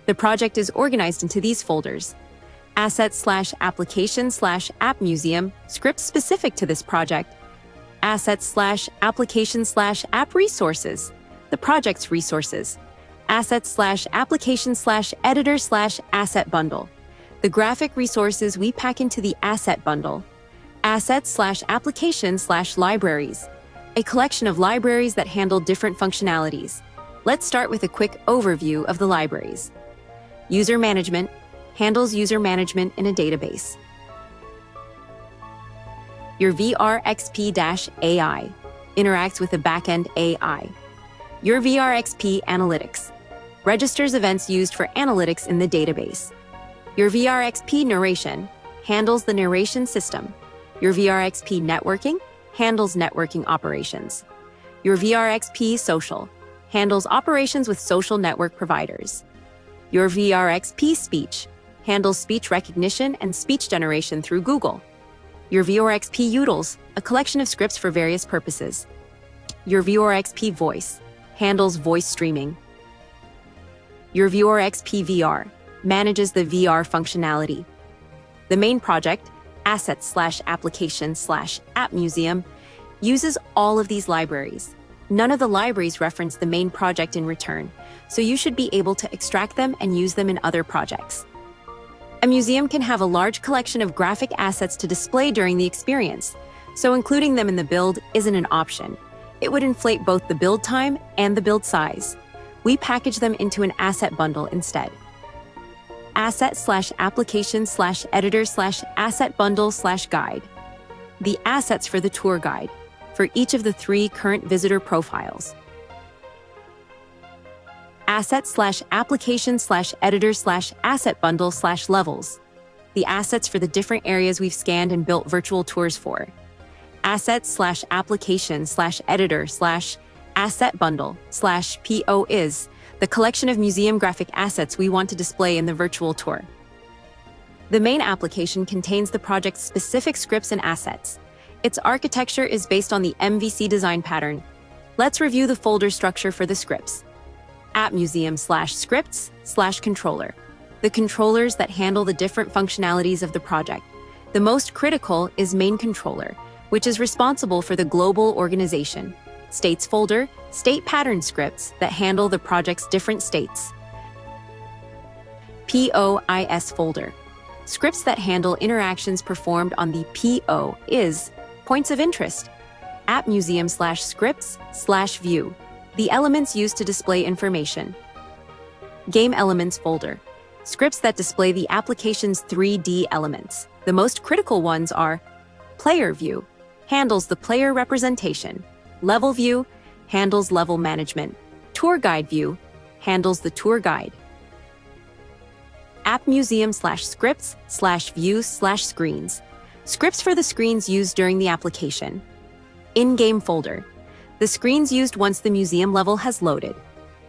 The project is organized into these folders: Assets/Application/AppMuseum Scripts specific to this project, Assets/Application/AppResources, the project's resources, Assets/Application/Editor/AssetBundle, the graphic resources we pack into the AssetBundle, Assets/Application/Libraries, a collection of libraries that handle different functionalities. Let's start with a quick overview of the libraries. User Management handles user management in a database. Your VRXP-AI interacts with a backend AI. Your VRXP Analytics registers events used for analytics in the database. Your VRXP Narration handles the narration system. Your VRXP Networking handles networking operations. Your VRXP Social handles operations with social network providers. Your VRXP Speech handles speech recognition and speech generation through Google. Your VRXP Utils, a collection of scripts for various purposes. Your VRXP Voice handles voice streaming. Your VRXP VR manages the VR functionality. The main project, Assets/Application/AppMuseum, uses all of these libraries. None of the libraries reference the main project in return, so you should be able to extract them and use them in other projects. A museum can have a large collection of graphic assets to display during the experience, so including them in the build isn't an option. It would inflate both the build time and the build size. We package them into an asset bundle instead. Asset/Application/Editor/AssetBundle/Guide. The assets for the tour guide, for each of the 3 current visitor profiles. Assets/Application/Editor/AssetBundle/Levels. The assets for the different areas we've scanned and built virtual tours for. Assets/Application/Editor/AssetBundle/PO is the collection of museum graphic assets we want to display in the virtual tour. The main application contains the project's specific scripts and assets. Its architecture is based on the MVC design pattern. Let's review the folder structure for the scripts. AppMuseum/Scripts/Controller. The controllers that handle the different functionalities of the project. The most critical is Main Controller, which is responsible for the global organization. States folder, state pattern scripts that handle the project's different states. POIS folder. Scripts that handle interactions performed on the POIS points of interest. AppMuseum/Scripts/View. The elements used to display information. Game Elements folder. Scripts that display the application's 3D elements. The most critical ones are Player View, handles the player representation. Level View, handles level management. Tour Guide View, handles the tour guide. AppMuseum/Scripts/Views/Screens. Scripts for the screens used during the application. In-game folder. The screens used once the museum level has loaded.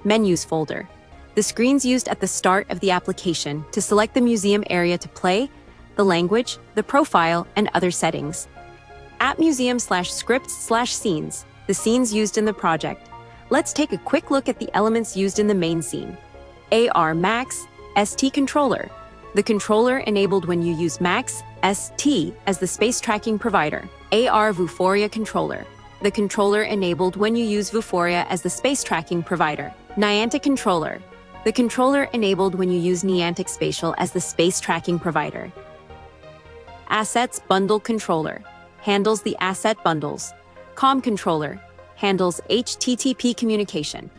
Menus folder. The screens used at the start of the application to select the museum area to play, the language, the profile, and other settings. AppMuseum/Scripts/Scenes. The scenes used in the project. Let's take a quick look at the elements used in the main scene. AR Max ST Controller. The controller enabled when you use Max ST as the space tracking provider. AR Vuforia Controller. The controller enabled when you use Vuforia as the space tracking provider. Niantic Controller. The controller enabled when you use Niantic Spatial as the space tracking provider. AssetBundle Controller. Handles the asset bundles. COM Controller. Handles HTTP communication.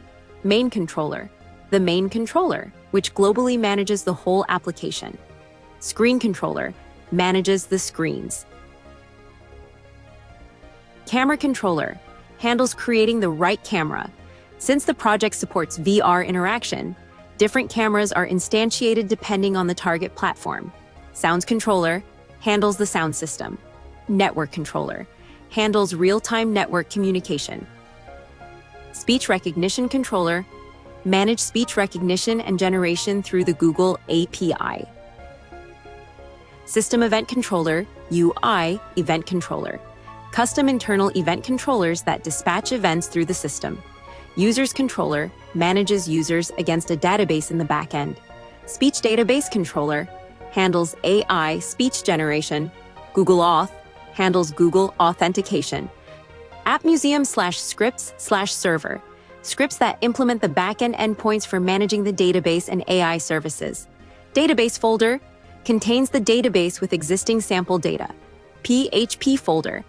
Main Controller. The main controller, which globally manages the whole application. Screen Controller. Manages the screens. Camera Controller. Handles creating the right camera. Since the project supports VR interaction, different cameras are instantiated depending on the target platform. Sounds Controller. Handles the sound system. Network Controller. Handles real-time network communication. Speech Recognition Controller. Manage speech recognition and generation through the Google API. System Event Controller, UI, Event Controller. Custom internal event controllers that dispatch events through the system. Users Controller manages users against a database in the backend. Speech Database Controller handles AI speech generation. Google Auth handles Google authentication. AppMuseum/Scripts/Server, scripts that implement the backend endpoints for managing the database and AI services. Database folder contains the database with existing sample data. PHP folder,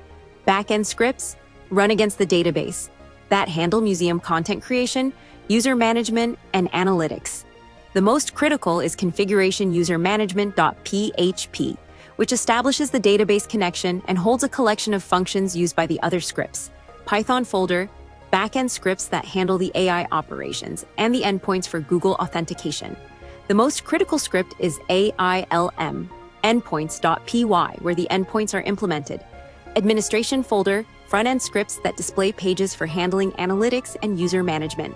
backend scripts run against the database that handle museum content creation, user management, and analytics. The most critical is configuration user management.php, which establishes the database connection and holds a collection of functions used by the other scripts. Python folder, backend scripts that handle the AI operations and the endpoints for Google authentication. The most critical script is AILM, endpoints.py, where the endpoints are implemented. Administration folder, front-end scripts that display pages for handling analytics and user management.